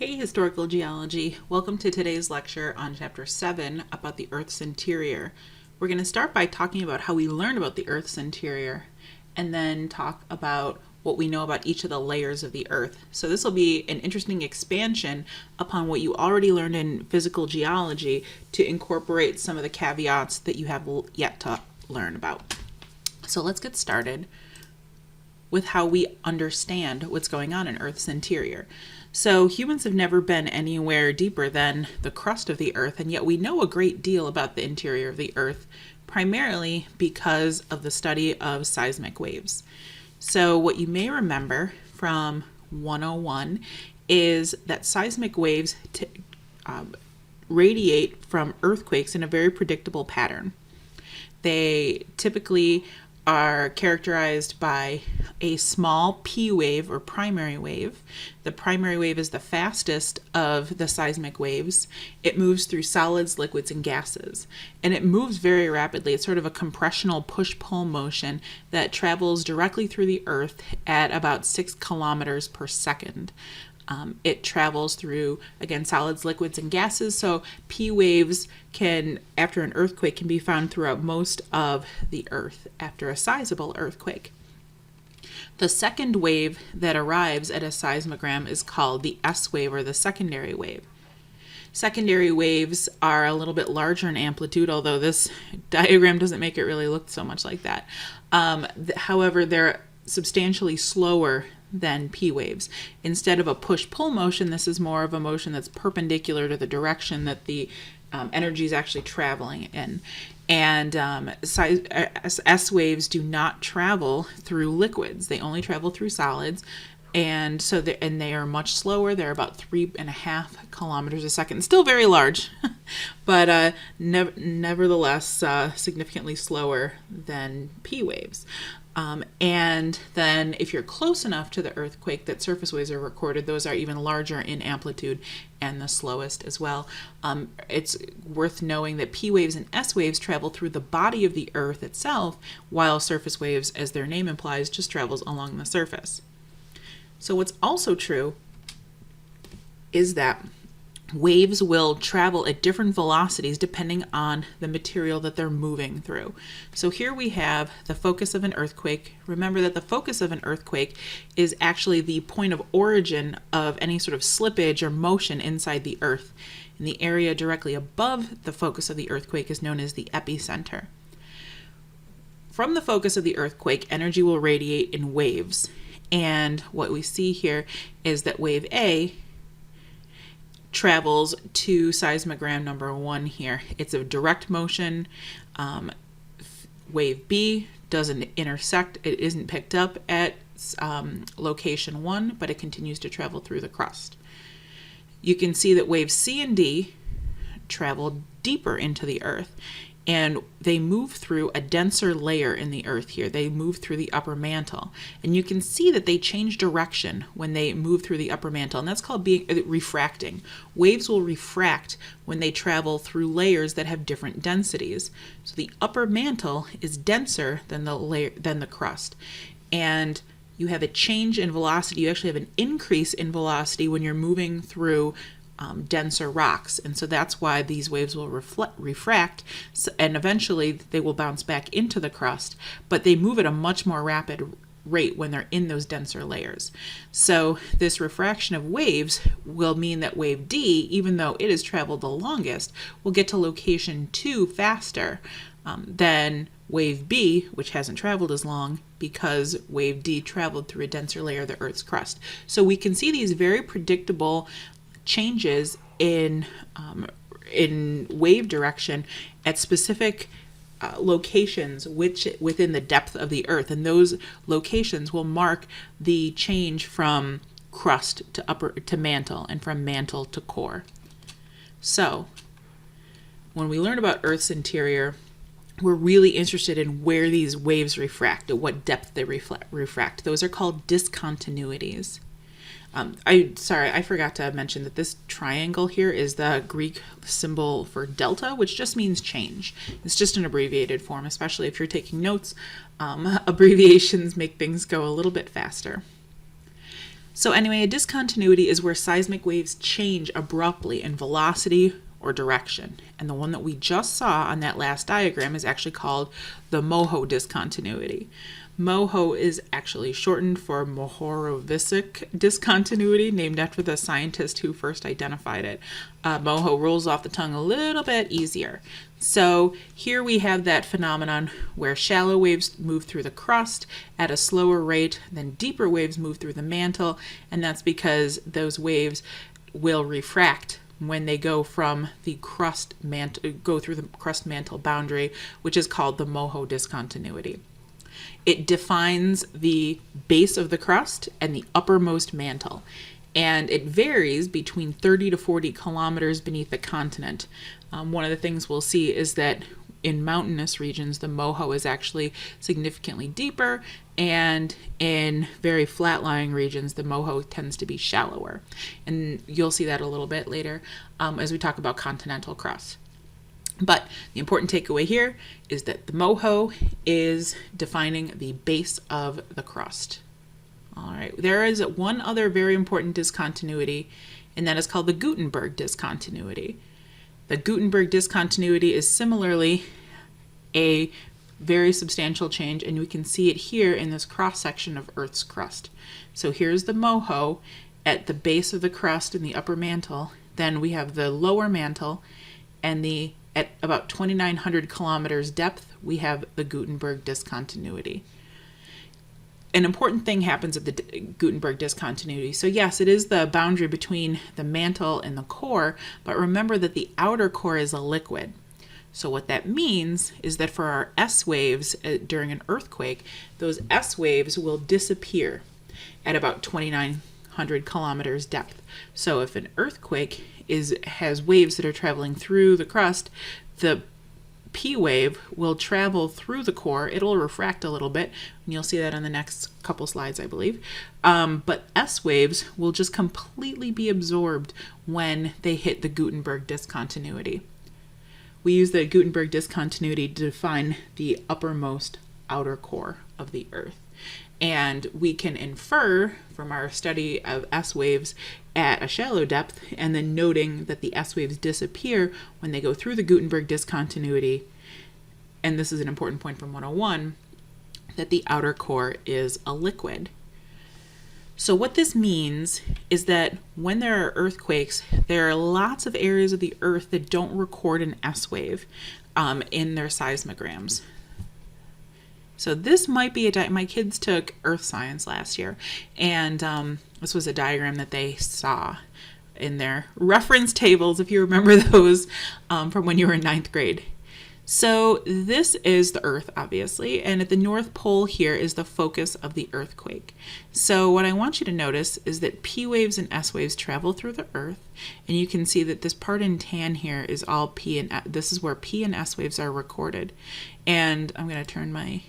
Hey, historical geology. Welcome to today's lecture on Chapter 7 about the Earth's interior. We're going to start by talking about how we learn about the Earth's interior and then talk about what we know about each of the layers of the Earth. So this will be an interesting expansion upon what you already learned in physical geology to incorporate some of the caveats that you have yet to learn about. So let's get started with how we understand what's going on in Earth's interior. So humans have never been anywhere deeper than the crust of the Earth, and yet we know a great deal about the interior of the Earth, primarily because of the study of seismic waves. So what you may remember from 101 is that seismic waves radiate from earthquakes in a very predictable pattern. They typically are characterized by a small P wave or primary wave. The primary wave is the fastest of the seismic waves. It moves through solids, liquids, and gases, and it moves very rapidly. It's sort of a compressional push-pull motion that travels directly through the Earth at about 6 kilometers per second. It travels through, again, solids, liquids, and gases. So P waves can, after an earthquake, can be found throughout most of the Earth after a sizable earthquake. The second wave that arrives at a seismogram is called the S wave, or the secondary wave. Secondary waves are a little bit larger in amplitude, although this diagram doesn't make it really look so much like that. However, they're substantially slower than P waves. Instead of a push-pull motion, this is more of a motion that's perpendicular to the direction that the energy is actually traveling in. And S waves do not travel through liquids. They only travel through solids. And so they are much slower. They're about 3.5 kilometers a second. Still very large, but nevertheless significantly slower than P waves. And then if you're close enough to the earthquake that surface waves are recorded, those are even larger in amplitude and the slowest as well. It's worth knowing that P waves and S waves travel through the body of the Earth itself, while surface waves, as their name implies, just travels along the surface. So what's also true is that waves will travel at different velocities depending on the material that they're moving through. So here we have the focus of an earthquake. Remember that the focus of an earthquake is actually the point of origin of any sort of slippage or motion inside the Earth. And the area directly above the focus of the earthquake is known as the epicenter. From the focus of the earthquake, energy will radiate in waves. And what we see here is that wave A travels to seismogram number 1 here. It's a direct motion. Wave B doesn't intersect. It isn't picked up at location 1, but it continues to travel through the crust. You can see that waves C and D travel deeper into the Earth, and they move through a denser layer in the Earth here. They move through the upper mantle. And you can see that they change direction when they move through the upper mantle, and that's called refracting. Waves will refract when they travel through layers that have different densities. So the upper mantle is denser than the crust. And you have a change in velocity. You actually have an increase in velocity when you're moving through denser rocks, and so that's why these waves will refract, and eventually they will bounce back into the crust, but they move at a much more rapid rate when they're in those denser layers. So this refraction of waves will mean that wave D, even though it has traveled the longest, will get to location 2 faster than wave B, which hasn't traveled as long, because wave D traveled through a denser layer of the Earth's crust. So we can see these very predictable changes in wave direction at specific locations within the depth of the Earth, and those locations will mark the change from crust to mantle, and from mantle to core. So when we learn about Earth's interior, we're really interested in where these waves refract, at what depth they refract. Those are called discontinuities. I forgot to mention that this triangle here is the Greek symbol for delta, which just means change. It's just an abbreviated form, especially if you're taking notes. Abbreviations make things go a little bit faster. So anyway, a discontinuity is where seismic waves change abruptly in velocity or direction. And the one that we just saw on that last diagram is actually called the MOHO discontinuity. MOHO is actually shortened for Mohorovičić discontinuity, named after the scientist who first identified it. MOHO rolls off the tongue a little bit easier. So here we have that phenomenon where shallow waves move through the crust at a slower rate than deeper waves move through the mantle, and that's because those waves will refract when they go from the crust mantle, go through the crust mantle boundary, which is called the MOHO discontinuity. It defines the base of the crust and the uppermost mantle, and it varies between 30 to 40 kilometers beneath the continent. One of the things we'll see is that in mountainous regions, the MOHO is actually significantly deeper, and in very flat-lying regions, the MOHO tends to be shallower. And you'll see that a little bit later as we talk about continental crust. But the important takeaway here is that the MOHO is defining the base of the crust. All right, there is one other very important discontinuity, and that is called the Gutenberg Discontinuity. The Gutenberg Discontinuity is similarly a very substantial change, and we can see it here in this cross-section of Earth's crust. So here's the MOHO at the base of the crust in the upper mantle. Then we have the lower mantle, and at about 2,900 kilometers depth, we have the Gutenberg Discontinuity. An important thing happens at the Gutenberg Discontinuity. So yes, it is the boundary between the mantle and the core, but remember that the outer core is a liquid. So what that means is that for our S waves during an earthquake, those S waves will disappear at about 2,900 kilometers depth. So if an earthquake has waves that are traveling through the crust, the P wave will travel through the core. It'll refract a little bit, and you'll see that on the next couple slides, I believe. But S waves will just completely be absorbed when they hit the Gutenberg discontinuity. We use the Gutenberg discontinuity to define the uppermost outer core of the Earth. And we can infer from our study of S waves at a shallow depth, and then noting that the S waves disappear when they go through the Gutenberg discontinuity, and this is an important point from 101, that the outer core is a liquid. So what this means is that when there are earthquakes, there are lots of areas of the Earth that don't record an S wave in their seismograms. So this might be my kids took earth science last year, and this was a diagram that they saw in their reference tables, if you remember those from when you were in 9th grade. So this is the Earth, obviously, and at the North Pole here is the focus of the earthquake. So what I want you to notice is that P waves and S waves travel through the Earth, and you can see that this part in tan here is all P and S. This is where P and S waves are recorded. And I'm going to turn my...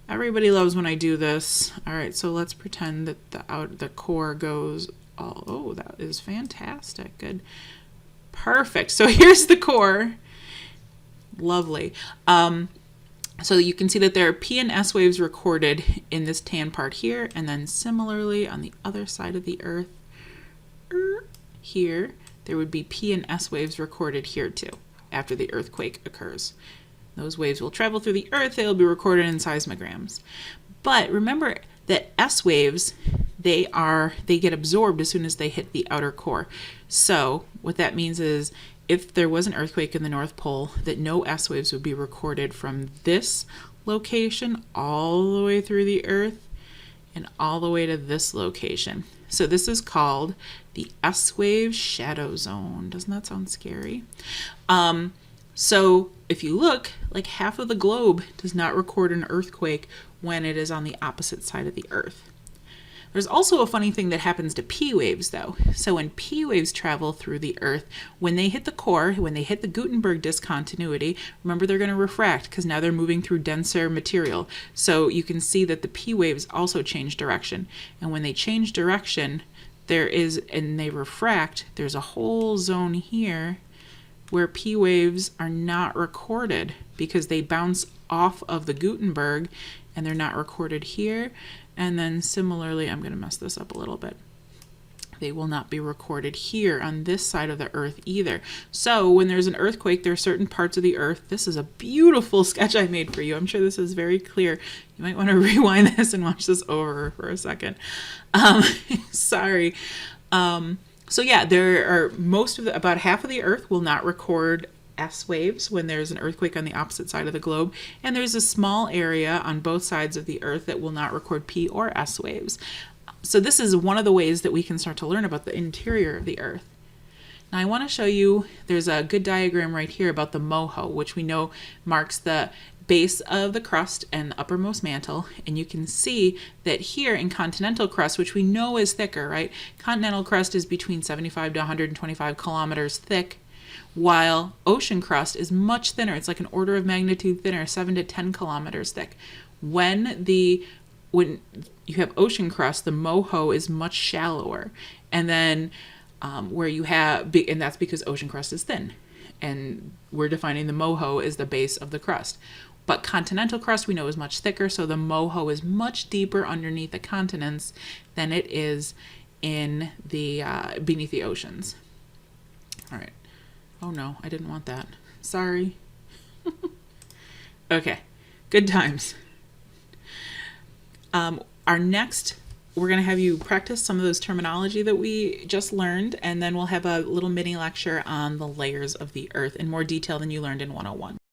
Everybody loves when I do this. All right, so let's pretend that the core goes all... Oh, that is fantastic. Good. Perfect. So here's the core. Lovely. So you can see that there are P and S waves recorded in this tan part here, and then similarly on the other side of the Earth, here, there would be P and S waves recorded here too, after the earthquake occurs. Those waves will travel through the Earth, they'll be recorded in seismograms. But remember that S waves, they get absorbed as soon as they hit the outer core. So what that means is if there was an earthquake in the North Pole, that no S waves would be recorded from this location all the way through the Earth and all the way to this location. So this is called the S wave shadow zone. Doesn't that sound scary? So if you look, like half of the globe does not record an earthquake when it is on the opposite side of the Earth. There's also a funny thing that happens to P waves, though. So when P waves travel through the Earth, when they hit the core, when they hit the Gutenberg discontinuity, remember they're going to refract because now they're moving through denser material. So you can see that the P waves also change direction. And when they change direction, and they refract, there's a whole zone here where P waves are not recorded because they bounce off of the Gutenberg and they're not recorded here. And then similarly, I'm going to mess this up a little bit. They will not be recorded here on this side of the earth either. So when there's an earthquake, there are certain parts of the earth. This is a beautiful sketch I made for you. I'm sure this is very clear. You might want to rewind this and watch this over for a second. Sorry. So yeah, there are about half of the earth will not record S waves when there's an earthquake on the opposite side of the globe. And there's a small area on both sides of the earth that will not record P or S waves. So this is one of the ways that we can start to learn about the interior of the earth. Now I want to show you, there's a good diagram right here about the MOHO, which we know marks the base of the crust and uppermost mantle. And you can see that here in continental crust, which we know is thicker, right? Continental crust is between 75 to 125 kilometers thick, while ocean crust is much thinner. It's like an order of magnitude thinner, 7 to 10 kilometers thick. When you have ocean crust, the MOHO is much shallower. And then and that's because ocean crust is thin. And we're defining the MOHO as the base of the crust. But continental crust we know is much thicker, so the MOHO is much deeper underneath the continents than it is in the beneath the oceans. All right. Oh no, I didn't want that. Sorry. Okay, good times. We're going to have you practice some of those terminology that we just learned, and then we'll have a little mini lecture on the layers of the earth in more detail than you learned in 101.